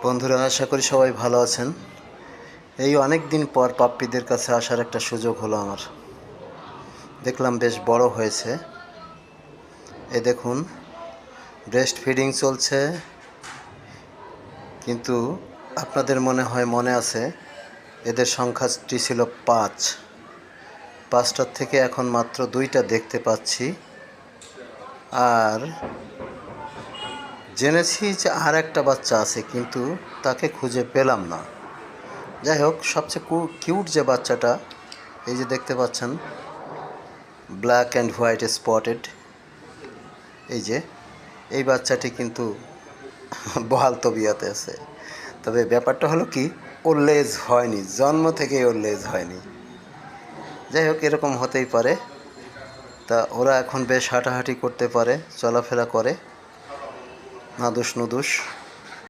বন্ধুরা, আশা করি সবাই ভালো আছেন। এই অনেক দিন পর পাপ্পিদের কাছে আসার একটা সুযোগ হলো আমার। দেখলাম বেশ বড় হয়েছে। এই দেখুন, ব্রেস্ট ফিডিং চলছে। কিন্তু আপনাদের মনে আছে এদের সংখ্যাটি ছিল 5টার থেকে এখন মাত্র 2টা দেখতে পাচ্ছি। আর জেনেছি যে আর একটা বাচ্চা আছে, কিন্তু তাকে খুঁজে পেলাম না। যাই হোক, সবচেয়ে কিউট যে বাচ্চাটা, এই যে দেখতে পাচ্ছেন, ব্ল্যাক অ্যান্ড হোয়াইট স্পটেড, এই বাচ্চাটি কিন্তু বহাল তবিয়তে আছে। তবে ব্যাপারটা হলো কি, ওর লেজ হয়নি, জন্ম থেকেই ওর লেজ হয়নি। যাই হোক, এরকম হতেই পারে। তা ওরা এখন বেশ হাঁটাহাঁটি করতে পারে, চলাফেরা করে, নাদুস নুদুস।